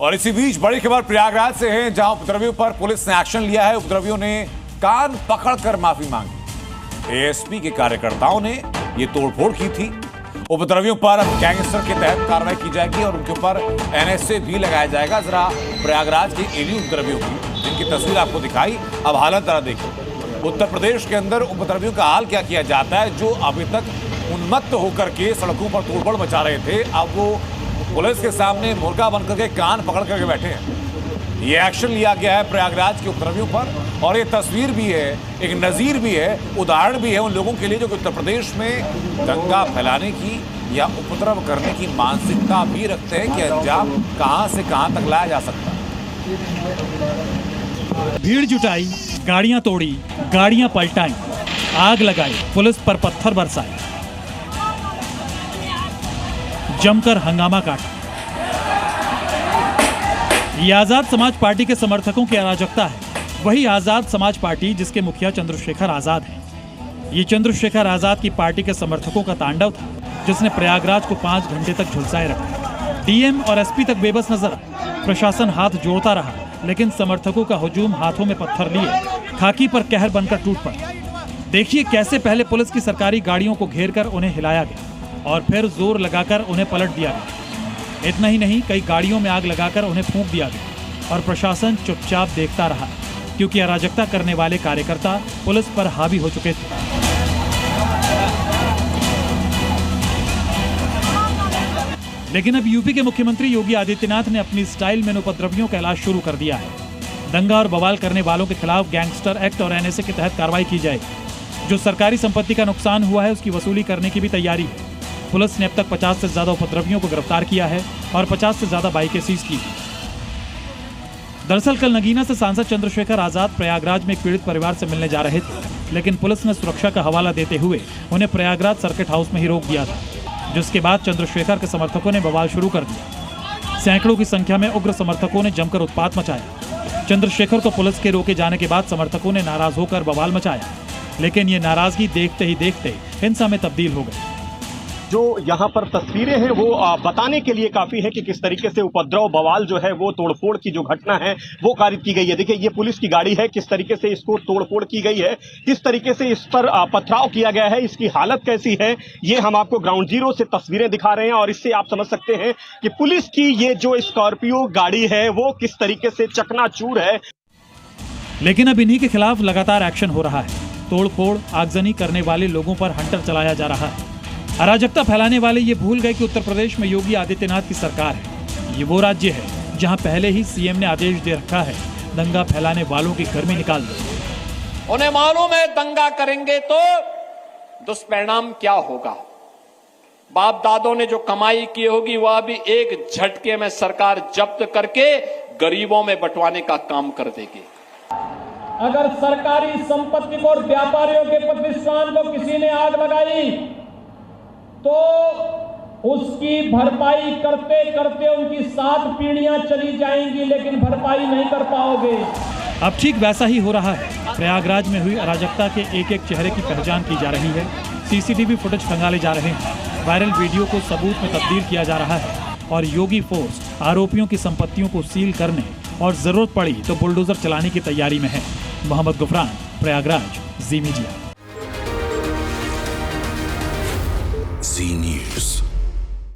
और इसी बीच बड़ी खबर प्रयागराज से है, जहां उपद्रवियों पर पुलिस ने एक्शन लिया है। उपद्रवियों ने कान पकड़कर माफी मांगी। एएसपी के कार्यकर्ताओं ने ये तोड़फोड़ की थी। उपद्रवियों पर अब गैंगस्टर के तहत कार्रवाई की जाएगी और उनके ऊपर एनएसए भी लगाया जाएगा। जरा प्रयागराज के इन्हीं उपद्रवियों की, जिनकी तस्वीर आपको दिखाई, अब हालत जरा देखिए। उत्तर प्रदेश के अंदर उपद्रवियों का हाल क्या किया जाता है। जो अभी तक उन्मत्त होकर के सड़कों पर तोड़फोड़ मचा रहे थे, अब वो पुलिस के सामने मुर्गा बनकर के कान पकड़ करके बैठे हैं। ये एक्शन लिया गया है प्रयागराज के उपद्रवियों पर, और ये तस्वीर भी है, एक नजीर भी है, उदाहरण भी है उन लोगों के लिए जो कि उत्तर प्रदेश में दंगा फैलाने की या उपद्रव करने की मानसिकता भी रखते हैं कि अंजाम कहां से कहां तक लाया जा सकता है। भीड़ जुटाई, गाड़ियां तोड़ी, गाड़ियां पलटाई, आग लगाई, पुलिस पर पत्थर बरसाए, जमकर हंगामा काटा। ये आजाद समाज पार्टी के समर्थकों की अराजकता है। वही आजाद समाज पार्टी जिसके मुखिया चंद्रशेखर आजाद हैं। ये चंद्रशेखर आजाद की पार्टी के समर्थकों का तांडव था, जिसने प्रयागराज को 5 घंटे तक झुलसाए रखा। डीएम और एसपी तक बेबस नजर आए। प्रशासन हाथ जोड़ता रहा, लेकिन समर्थकों का हुजूम हाथों में पत्थर लिए खाकी पर कहर बनकर टूट पड़ा। देखिए कैसे पहले पुलिस की सरकारी गाड़ियों को घेरकर उन्हें हिलाया गया और फिर जोर लगाकर उन्हें पलट दिया गया। इतना ही नहीं, कई गाड़ियों में आग लगाकर उन्हें फूंक दिया गया और प्रशासन चुपचाप देखता रहा, क्योंकि अराजकता करने वाले कार्यकर्ता पुलिस पर हावी हो चुके थे। लेकिन अब यूपी के मुख्यमंत्री योगी आदित्यनाथ ने अपनी स्टाइल में उपद्रवियों का इलाज शुरू कर दिया है। दंगा और बवाल करने वालों के खिलाफ गैंगस्टर एक्ट और एनएसए के तहत कार्रवाई की जाएगी। जो सरकारी संपत्ति का नुकसान हुआ है, उसकी वसूली करने की भी तैयारी है। पुलिस ने अब तक 50 से ज्यादा उपद्रवियों को गिरफ्तार किया है और 50 से ज्यादा बाइकें सीज की। दरअसल कल नगीना से सांसद चंद्रशेखर आजाद प्रयागराज में एक पीड़ित परिवार से मिलने जा रहे थे, लेकिन पुलिस ने सुरक्षा का हवाला देते हुए उन्हें प्रयागराज सर्किट हाउस में ही रोक दिया था, जिसके बाद चंद्रशेखर के समर्थकों ने बवाल शुरू कर दिया। सैकड़ों की संख्या में उग्र समर्थकों ने जमकर उत्पात मचाया। चंद्रशेखर को पुलिस के रोके जाने के बाद समर्थकों ने नाराज होकर बवाल मचाया, लेकिन ये नाराजगी देखते ही देखते हिंसा में तब्दील हो गई। जो यहाँ पर तस्वीरें हैं वो बताने के लिए काफी है कि किस तरीके से उपद्रव बवाल जो है वो तोड़फोड़ की जो घटना है वो कारित की गई है। देखिए ये पुलिस की गाड़ी है, किस तरीके से इसको तोड़फोड़ की गई है, किस तरीके से इस पर पथराव किया गया है, इसकी हालत कैसी है, ये हम आपको ग्राउंड जीरो से तस्वीरें दिखा रहे हैं। और इससे आप समझ सकते हैं कि पुलिस की ये जो स्कॉर्पियो गाड़ी है वो किस तरीके से चकनाचूर है। लेकिन अब इन्हीं के खिलाफ लगातार एक्शन हो रहा है। तोड़फोड़, आगजनी करने वाले लोगों पर हंटर चलाया जा रहा है। अराजकता फैलाने वाले ये भूल गए कि उत्तर प्रदेश में योगी आदित्यनाथ की सरकार है। ये वो राज्य है जहां पहले ही सीएम ने आदेश दे रखा है, दंगा फैलाने वालों की घर में निकाल दो। उन्हें मालूम है दंगा करेंगे तो दुष्परिणाम क्या होगा। बाप दादों ने जो कमाई की होगी वह भी एक झटके में सरकार जब्त करके गरीबों में बंटवाने का काम कर देगी। अगर सरकारी संपत्ति को और व्यापारियों के प्रतिष्ठान को किसी ने आग लगाई तो उसकी भरपाई करते करते उनकी 7 पीढ़ियां चली जाएंगी, लेकिन भरपाई नहीं कर पाओगे। अब ठीक वैसा ही हो रहा है। प्रयागराज में हुई अराजकता के एक एक चेहरे की पहचान की जा रही है। सीसीटीवी फुटेज खंगाले जा रहे हैं। वायरल वीडियो को सबूत में तब्दील किया जा रहा है और योगी फोर्स आरोपियों की संपत्तियों को सील करने और जरूरत पड़ी तो बुलडोजर चलाने की तैयारी में है। मोहम्मद गुफरान, प्रयागराज, जी मीडिया।